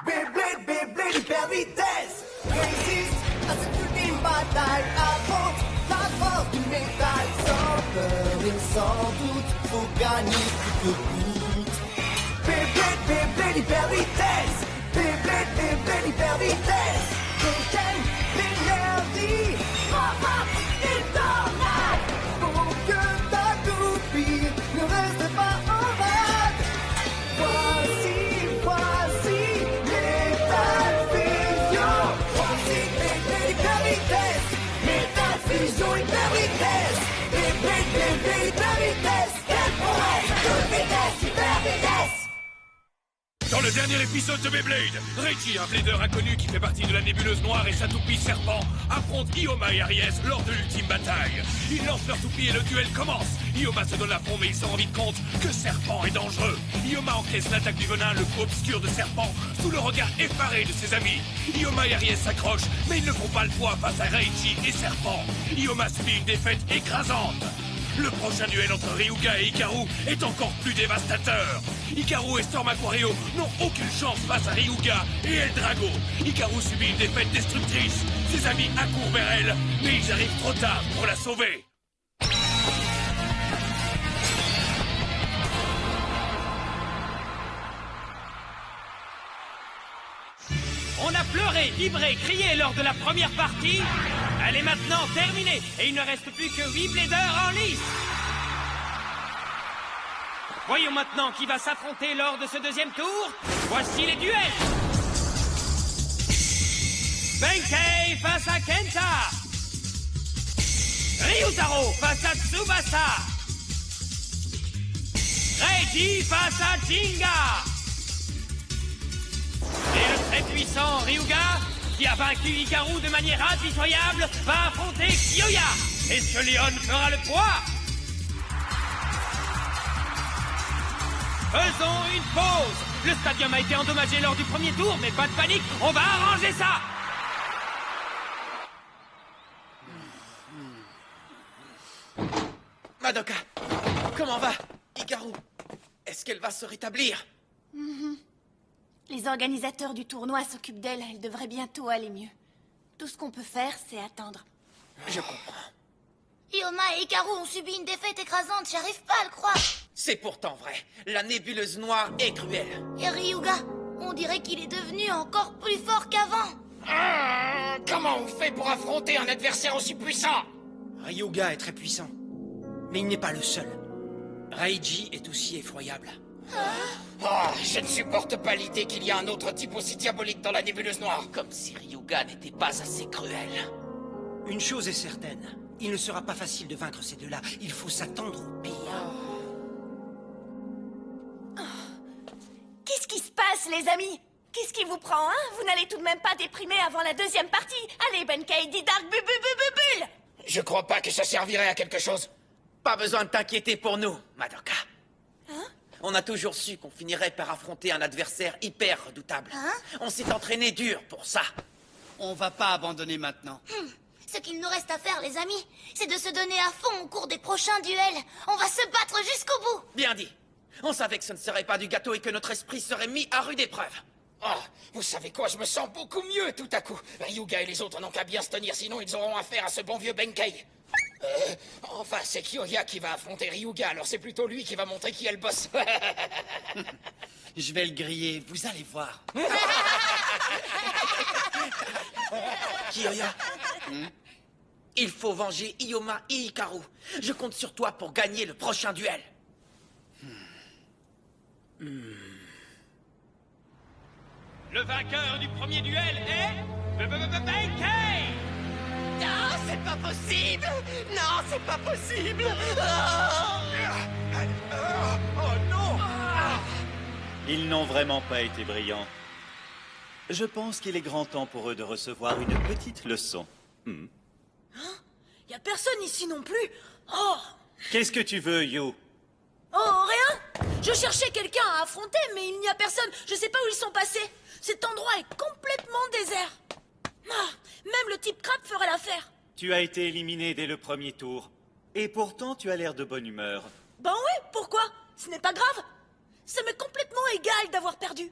Beyblade, Beyblade, hyper vitesse. Résiste à cette ultime bataille. Affronte la force du métal. Sans peur et sans doute, faut gagner coûte que coûte. Beyblade, Beyblade, hyper vitesse. Beyblade, Beyblade, hyper vitesse. Quelle l'énergie. Frappe et tornade. Pour que ta toupie ne reste pas en rade. Voici Métal Fusion. Voici Beyblade hyper vitesse. Métal Fusion hyper vitesse. Beyblade, Beyblade hyper vitesse. Quelle prouesse, toute vitesse, hyper vitesse. Dans le dernier épisode de Beyblade, Reggie, un blader inconnu qui fait partie de la nébuleuse noire et sa toupie serpent, affrontent Ioma et Aries lors de l'ultime bataille. Ils lancent leur toupie et le duel commence. Ioma se donne à fond mais ils se rendent compte que Serpent est dangereux. Ioma encaisse l'attaque du venin, le coup obscur de Serpent, sous le regard effaré de ses amis. Ioma et Aries s'accrochent, mais ils ne font pas le poids face à Reggie et Serpent. Ioma subit une défaite écrasante. Le prochain duel entre Ryuga et Hikaru est encore plus dévastateur. Hikaru et Storm Aquario n'ont aucune chance face à Ryuga et El Drago. Hikaru subit une défaite destructrice. Ses amis accourent vers elle, mais ils arrivent trop tard pour la sauver. On a pleuré, vibré, crié lors de la première partie. Elle est maintenant terminée et il ne reste plus que 8 bladers en lice. Voyons maintenant qui va s'affronter lors de ce deuxième tour. Voici les duels. Benkei face à Kenta. Ryutaro face à Tsubasa. Reggie face à Jinga. Et le très puissant Ryuga, qui a vaincu Hikaru de manière impitoyable, va affronter Kyoya. Est-ce que Léon fera le poids? Faisons une pause. Le stadium a été endommagé lors du premier tour, mais pas de panique, on va arranger ça. Madoka, comment va Hikaru? Est-ce qu'elle va se rétablir? Les organisateurs du tournoi s'occupent d'elle, elle devrait bientôt aller mieux. Tout ce qu'on peut faire, c'est attendre. Je comprends. Ioma et Hikaru ont subi une défaite écrasante, j'arrive pas à le croire. C'est pourtant vrai. La nébuleuse noire est cruelle. Et Ryuga, on dirait qu'il est devenu encore plus fort qu'avant. Comment on fait pour affronter un adversaire aussi puissant? Ryuga est très puissant. Mais il n'est pas le seul. Reiji est aussi effroyable. Je ne supporte pas l'idée qu'il y a un autre type aussi diabolique dans la nébuleuse noire. Comme si Ryuga n'était pas assez cruel. Une chose est certaine. Il ne sera pas facile de vaincre ces deux-là. Il faut s'attendre au pire. Qu'est-ce qui se passe, les amis? Qu'est-ce qui vous prend, hein? Vous n'allez tout de même pas déprimer avant la deuxième partie. Allez, Benkei, dis Dark Bulle. Je crois pas que ça servirait à quelque chose. Pas besoin de t'inquiéter pour nous, Madoka. On a toujours su qu'on finirait par affronter un adversaire hyper redoutable. On s'est entraîné dur pour ça. On va pas abandonner maintenant. Ce qu'il nous reste à faire, les amis, c'est de se donner à fond au cours des prochains duels. On va se battre jusqu'au bout. Bien dit. On savait que ce ne serait pas du gâteau et que notre esprit serait mis à rude épreuve. Vous savez quoi, je me sens beaucoup mieux tout à coup. Ryuga et les autres n'ont qu'à bien se tenir, sinon ils auront affaire à ce bon vieux Benkei. Enfin, c'est Kyoya qui va affronter Ryuga, alors c'est plutôt lui qui va montrer qui est le boss. Je vais le griller, vous allez voir. Kyoya, il faut venger Ioma et Hikaru. Je compte sur toi pour gagner le prochain duel. Le vainqueur du premier duel est... Benkei. Non, c'est pas possible! Non, c'est pas possible! Oh non! Ils n'ont vraiment pas été brillants. Je pense qu'il est grand temps pour eux de recevoir une petite leçon. Y a personne ici non plus. Oh, Qu'est-ce que tu veux, You? rien. Je cherchais quelqu'un à affronter, mais il n'y a personne. Je sais pas où ils sont passés. Cet endroit est complètement désert. Même le type crabe ferait l'affaire. Tu as été éliminé dès le premier tour. Et pourtant, tu as l'air de bonne humeur. Ben oui, pourquoi? Ce n'est pas grave. Ça m'est complètement égal d'avoir perdu.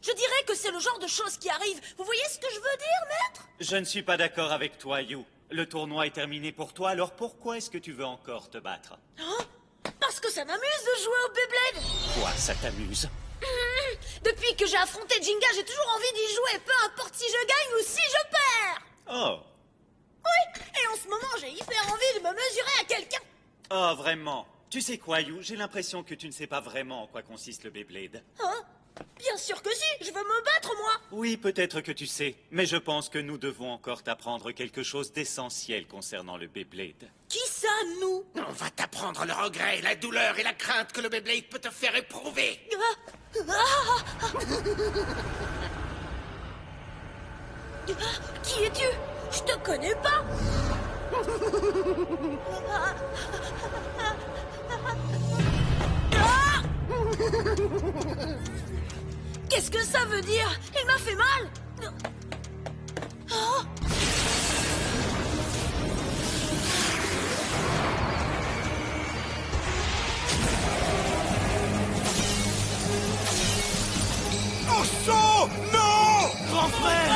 Je dirais que c'est le genre de choses qui arrivent. Vous voyez ce que je veux dire, maître? Je ne suis pas d'accord avec toi, Yu. Le tournoi est terminé pour toi, alors pourquoi est-ce que tu veux encore te battre? Hein? Parce que ça m'amuse de jouer au Beyblade. Quoi, ça t'amuse? Depuis que j'ai affronté Jinga, j'ai toujours envie d'y jouer, peu importe si je gagne ou si je perds. Oh. Oui, et en ce moment, j'ai hyper envie de me mesurer à quelqu'un. Oh, vraiment? Tu sais quoi, Yu? J'ai l'impression que tu ne sais pas vraiment en quoi consiste le Beyblade. Hein? Bien sûr que si, je veux me battre, moi. Oui, peut-être que tu sais, mais je pense que nous devons encore t'apprendre quelque chose d'essentiel concernant le Beyblade. Qui ça, nous? On va t'apprendre le regret, la douleur et la crainte que le Beyblade peut te faire éprouver. Qui es-tu? Je te connais pas. Qu'est-ce que ça veut dire? Il m'a fait mal. Oh. Orso! Non! Grand frère!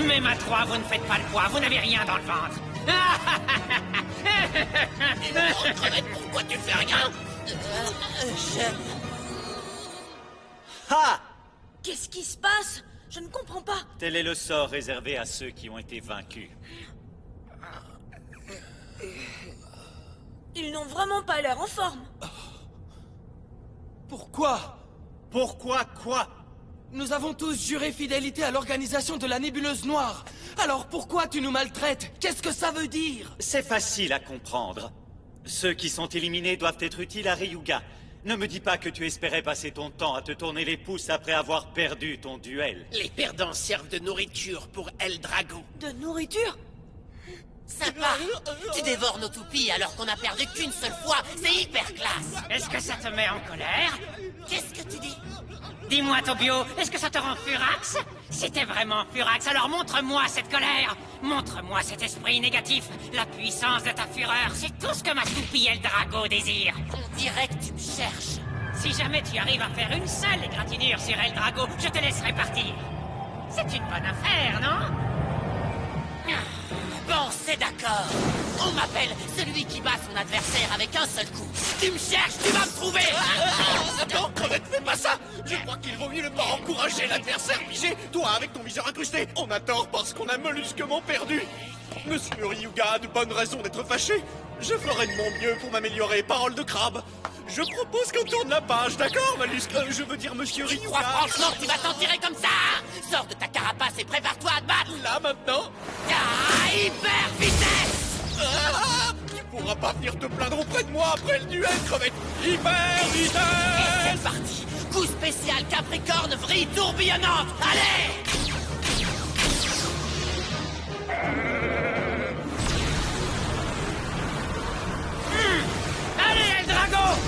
Mais ma 3, vous ne faites pas le poids, vous n'avez rien dans le ventre. Pourquoi tu fais rien? Ha! Qu'est-ce qui se passe? Je ne comprends pas. Tel est le sort réservé à ceux qui ont été vaincus. Ils n'ont vraiment pas l'air en forme. Pourquoi? Pourquoi quoi? Nous avons tous juré fidélité à l'organisation de la nébuleuse noire. Alors pourquoi tu nous maltraites? Qu'est-ce que ça veut dire? C'est facile à comprendre. Ceux qui sont éliminés doivent être utiles à Ryuga. Ne me dis pas que tu espérais passer ton temps à te tourner les pouces après avoir perdu ton duel. Les perdants servent de nourriture pour El Drago. De nourriture? Sympa. Tu dévores nos toupies alors qu'on a perdu qu'une seule fois. C'est hyper classe. Est-ce que ça te met en colère? Qu'est-ce que tu dis? Dis-moi, Tobio, est-ce que ça te rend furax? C'était vraiment furax, alors montre-moi cette colère. Montre-moi cet esprit négatif, la puissance de ta fureur. C'est tout ce que ma toupie El Drago désire. On dirait que tu me cherches. Si jamais tu arrives à faire une seule égratignure sur El Drago, je te laisserai partir. C'est une bonne affaire, non? Bon, c'est d'accord. On m'appelle celui qui bat son adversaire avec un seul coup. Tu me cherches, tu vas me trouver. Non, Crevette, fais pas ça! Je crois qu'il vaut mieux ne pas encourager l'adversaire figé. Toi, avec ton viseur incrusté, on a tort parce qu'on a mollusquement perdu. Monsieur Ryuga a de bonnes raisons d'être fâché. Je ferai de mon mieux pour m'améliorer, parole de crabe. Je propose qu'on tourne la page, d'accord, Mollusque? Je veux dire Monsieur Tu Ryuga. crois franchement que tu vas t'en tirer comme ça? Sors de ta carapace et prépare-toi à te battre. Là, maintenant? Ah, hyper vitesse! Ah, tu pourras pas venir te plaindre auprès de moi après le duel, Crevette. Hyper vitesse! C'est parti. Coup spécial Capricorne, vrille tourbillonnante. Allez! Allez, El Drago!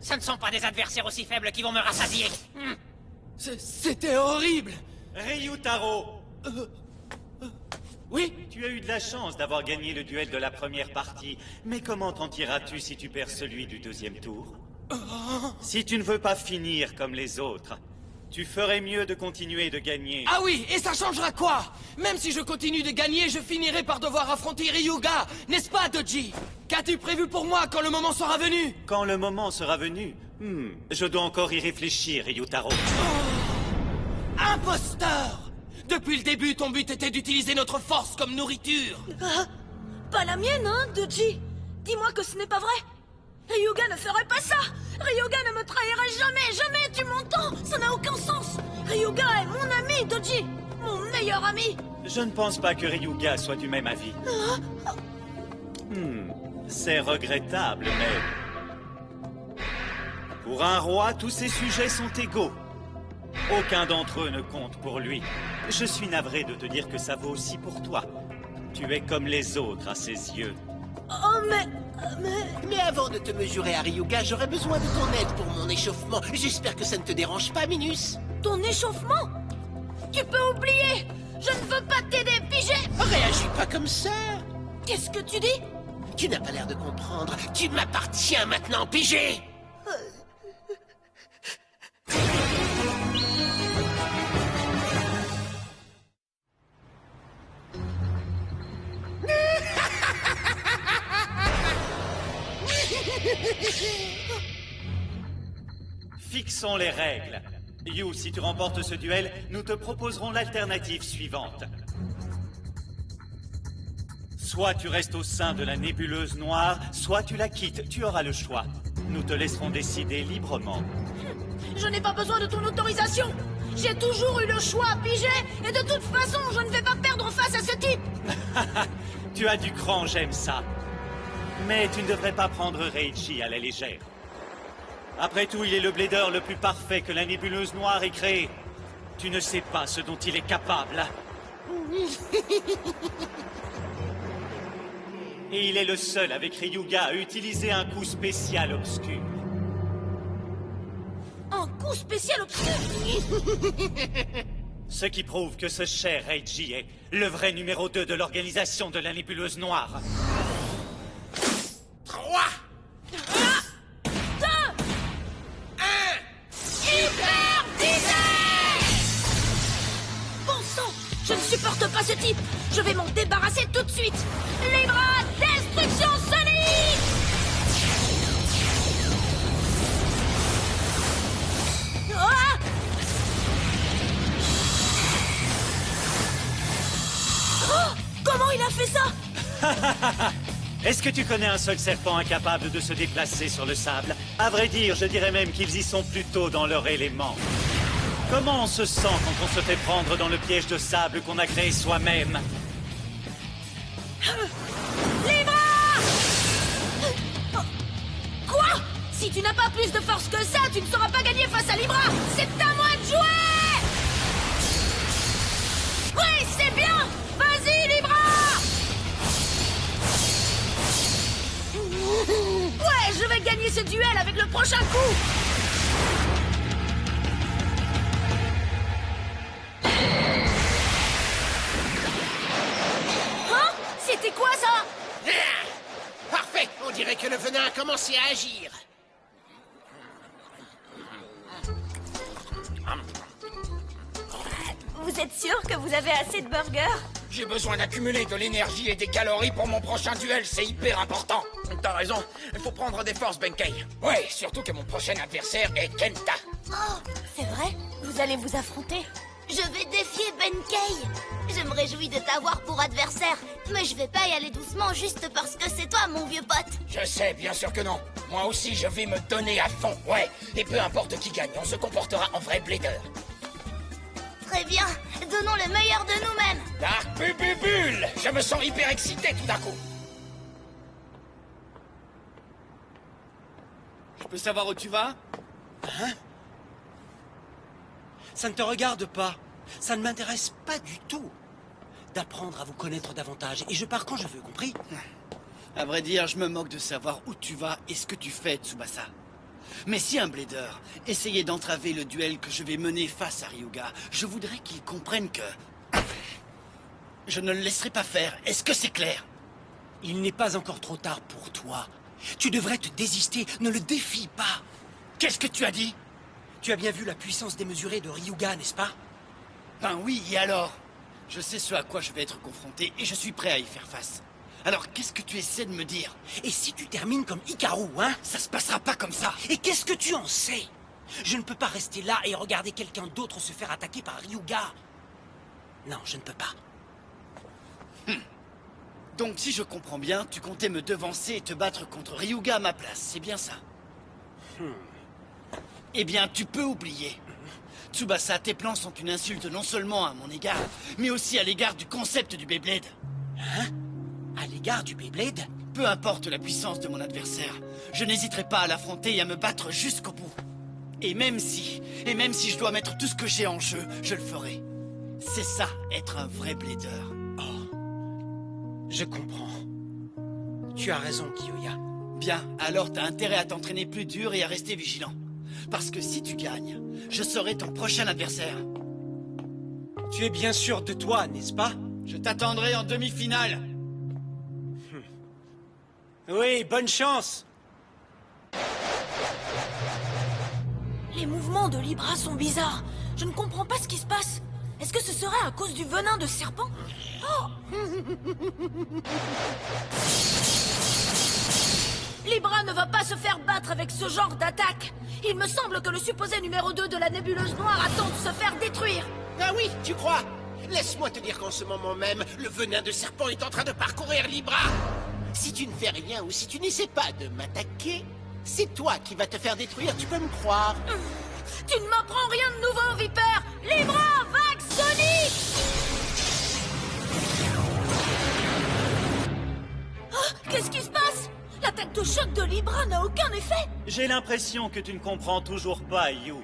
Ce ne sont pas des adversaires aussi faibles qui vont me rassasier. C'était horrible. Ryutaro! Oui? Tu as eu de la chance d'avoir gagné le duel de la première partie, mais comment t'en tireras-tu si tu perds celui du deuxième tour? Si tu ne veux pas finir comme les autres, tu ferais mieux de continuer de gagner. Ah oui, et ça changera quoi? Même si je continue de gagner, je finirai par devoir affronter Ryuga, n'est-ce pas, Doji? Qu'as-tu prévu pour moi quand le moment sera venu? Quand le moment sera venu, je dois encore y réfléchir, Ryutaro. Imposteur! Depuis le début, ton but était d'utiliser notre force comme nourriture. Ah, pas la mienne, hein, Doji? Dis-moi que ce n'est pas vrai. Ryuga ne ferait pas ça. Ryuga ne me trahirait jamais, jamais, tu m'entends? Ça n'a aucun sens. Ryuga est mon ami, Doji. Mon ami. Je ne pense pas que Ryuga soit du même avis. C'est regrettable, mais... Pour un roi, tous ses sujets sont égaux. Aucun d'entre eux ne compte pour lui. Je suis navré de te dire que ça vaut aussi pour toi. Tu es comme les autres à ses yeux. Oh, Mais avant de te mesurer à Ryuga, j'aurais besoin de ton aide pour mon échauffement. J'espère que ça ne te dérange pas, Minus. Ton échauffement? Tu peux oublier. Je ne veux pas t'aider, pigé. Réagis pas comme ça. Qu'est-ce que tu dis? Tu n'as pas l'air de comprendre. Tu m'appartiens maintenant, pigé. Fixons les règles. Yu, si tu remportes ce duel, nous te proposerons l'alternative suivante. Soit tu restes au sein de la nébuleuse noire, soit tu la quittes. Tu auras le choix. Nous te laisserons décider librement. Je n'ai pas besoin de ton autorisation. J'ai toujours eu le choix, pigé. Et de toute façon, je ne vais pas perdre face à ce type. Tu as du cran, j'aime ça. Mais tu ne devrais pas prendre Reichi à la légère. Après tout, il est le blader le plus parfait que la nébuleuse noire ait créé. Tu ne sais pas ce dont il est capable. Et il est le seul avec Ryuga à utiliser un coup spécial obscur. Un coup spécial obscur? Ce qui prouve que ce cher Reichi est le vrai numéro 2 de l'organisation de la nébuleuse noire. 3, 2, 1... Hyper vitesse! Bon sang, je ne supporte pas ce type. Je vais m'en débarrasser tout de suite. Les bras, destruction sonique! Ah! Oh, comment il a fait ça? Est-ce que tu connais un seul serpent incapable de se déplacer sur le sable? À vrai dire, je dirais même qu'ils y sont plutôt dans leur élément. Comment on se sent quand on se fait prendre dans le piège de sable qu'on a créé soi-même? Les bras! Quoi? Si tu n'as pas plus de force que ça, tu ne sauras pas gagner face à Libra! C'est à moi de jouer! Oui, c'est bien! Vas-y, Libra! Ouais, je vais gagner ce duel avec le prochain coup! Hein? C'était quoi ça? Parfait. On dirait que le venin a commencé à agir. Vous êtes sûr que vous avez assez de burgers? J'ai besoin d'accumuler de l'énergie et des calories pour mon prochain duel, c'est hyper important. T'as raison, il faut prendre des forces, Benkei. Ouais, surtout que mon prochain adversaire est Kenta. Oh, C'est vrai? Vous allez vous affronter? je vais défier Benkei. Je me réjouis de t'avoir pour adversaire, mais je vais pas y aller doucement juste parce que c'est toi, mon vieux pote. Je sais, bien sûr que non. Moi aussi, je vais me donner à fond, ouais. Et peu importe qui gagne, on se comportera en vrai blader. Très bien, donnons le meilleur de nous-mêmes. Dark Bububule! Je me sens hyper excité tout d'un coup. Je peux savoir où tu vas? Hein? Ça ne te regarde pas. Ça ne m'intéresse pas du tout d'apprendre à vous connaître davantage. Et je pars quand je veux, compris? À vrai dire, je me moque de savoir où tu vas et ce que tu fais, Tsubasa. Mais si un blader essayait d'entraver le duel que je vais mener face à Ryuga, je voudrais qu'il comprenne que... je ne le laisserai pas faire. Est-ce que c'est clair? Il n'est pas encore trop tard pour toi. Tu devrais te désister. Ne le défie pas. Qu'est-ce que tu as dit? Tu as bien vu la puissance démesurée de Ryuga, n'est-ce pas? Ben oui, et alors? Je sais ce à quoi je vais être confronté et je suis prêt à y faire face. Alors, qu'est-ce que tu essaies de me dire? Et si tu termines comme Hikaru, hein? Ça se passera pas comme ça. Et qu'est-ce que tu en sais? Je ne peux pas rester là et regarder quelqu'un d'autre se faire attaquer par Ryuga. Non, je ne peux pas. Donc, si je comprends bien, tu comptais me devancer et te battre contre Ryuga à ma place, c'est bien ça? Eh bien, tu peux oublier. Tsubasa, tes plans sont une insulte non seulement à mon égard, mais aussi à l'égard du concept du Beyblade. Hein? À l'égard du Beyblade? Peu importe la puissance de mon adversaire, je n'hésiterai pas à l'affronter et à me battre jusqu'au bout. Et même si je dois mettre tout ce que j'ai en jeu, je le ferai. C'est ça, être un vrai blader. Oh. Je comprends. Tu as raison, Kiyoya. Bien, alors t'as intérêt à t'entraîner plus dur et à rester vigilant. Parce que si tu gagnes, je serai ton prochain adversaire. Tu es bien sûr de toi, n'est-ce pas? Je t'attendrai en demi-finale. Oui, bonne chance. Les mouvements de Libra sont bizarres. Je ne comprends pas ce qui se passe. Est-ce que ce serait à cause du venin de serpent? Oh! Libra ne va pas se faire battre avec ce genre d'attaque. Il me semble que le supposé numéro 2 de la nébuleuse noire attend de se faire détruire. Ah oui, tu crois? Laisse-moi te dire qu'en ce moment même, le venin de serpent est en train de parcourir Libra. Si tu ne fais rien ou si tu n'essaies pas de m'attaquer, c'est toi qui vas te faire détruire, tu peux me croire. Tu ne m'apprends rien de nouveau, Vipère. Libra, vague sonique. Oh, qu'est-ce qui se passe? L'attaque de choc de Libra n'a aucun effet. J'ai l'impression que tu ne comprends toujours pas, Yu.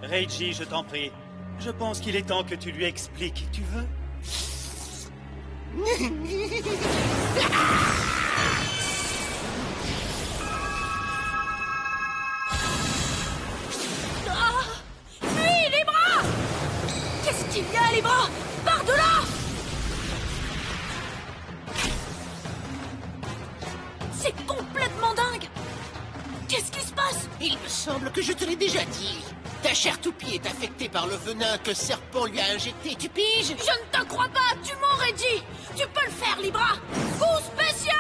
Reiji, je t'en prie. Je pense qu'il est temps que tu lui expliques. Tu veux? Ah! Fuis, Libra! Qu'est-ce qu'il y a, Libra? Par-delà! C'est complètement dingue! Qu'est-ce qui se passe? Il me semble que je te l'ai déjà dit. Ta chère toupie est affectée par le venin que Serpent lui a injecté, tu piges? Je ne te crois pas, tu mens, Reggie! Tu peux le faire, Libra! Coup spécial!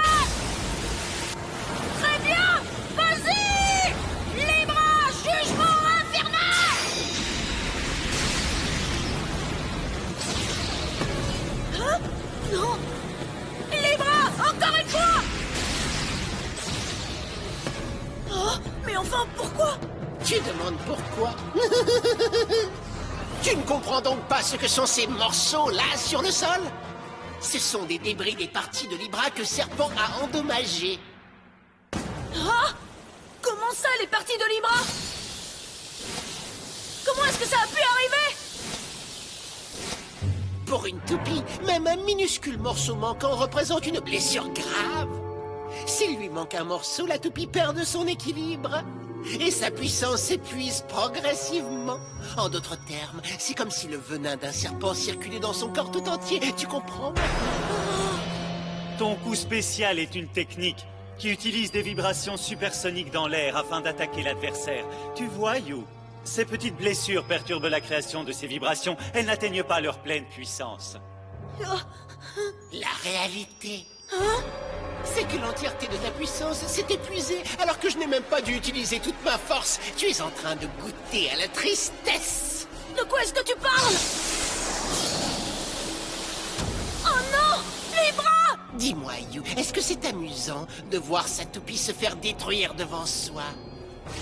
Très bien! Vas-y! Libra, jugement infernal! Hein? Non! Libra, encore une fois! Oh, mais enfin, pourquoi? Tu demandes pourquoi? Tu ne comprends donc pas ce que sont ces morceaux-là sur le sol? Ce sont des débris des parties de Libra que Serpent a endommagées. Ah! Comment ça, les parties de Libra? Comment est-ce que ça a pu arriver? Pour une toupie, même un minuscule morceau manquant représente une blessure grave. S'il lui manque un morceau, la toupie perd de son équilibre. Et sa puissance s'épuise progressivement. En d'autres termes, c'est comme si le venin d'un serpent circulait dans son corps tout entier. Tu comprends? Ton coup spécial est une technique qui utilise des vibrations supersoniques dans l'air afin d'attaquer l'adversaire. Tu vois, Yu, ces petites blessures perturbent la création de ces vibrations. Elles n'atteignent pas leur pleine puissance. La réalité, c'est que l'entièreté de ta puissance s'est épuisée alors que je n'ai même pas dû utiliser toute ma force. Tu es en train de goûter à la tristesse. De quoi est-ce que tu parles? Oh non! Libra! Dis-moi, Yu, est-ce que c'est amusant de voir sa toupie se faire détruire devant soi?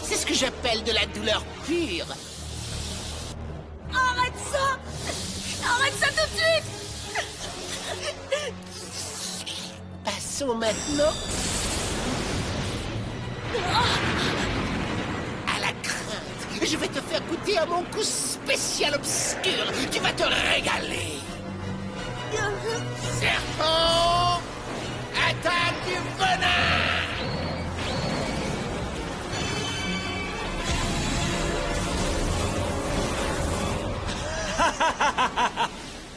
C'est ce que j'appelle de la douleur pure. Arrête ça! Arrête ça tout de suite! Passons maintenant à la crainte. Je vais te faire goûter à mon coup spécial obscur. Tu vas te régaler. Serpent, attaque du venin!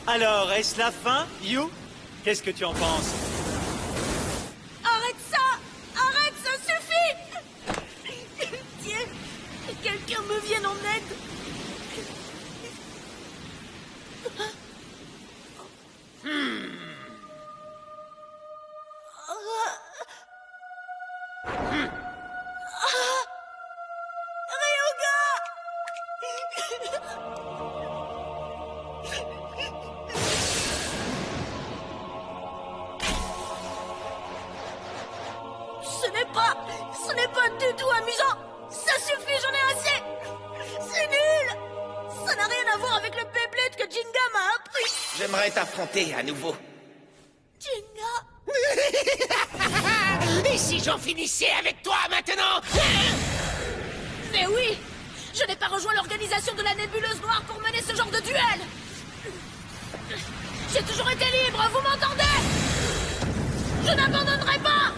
Alors, est-ce la fin, Yu? Qu'est-ce que tu en penses? Arrête ça! Arrête, ça suffit! Tiens, que quelqu'un me vienne en aide! J'aimerais t'affronter à nouveau. Jenna. Et si j'en finissais avec toi maintenant? Mais oui! Je n'ai pas rejoint l'organisation de la nébuleuse noire pour mener ce genre de duel! J'ai toujours été libre, vous m'entendez? Je n'abandonnerai pas!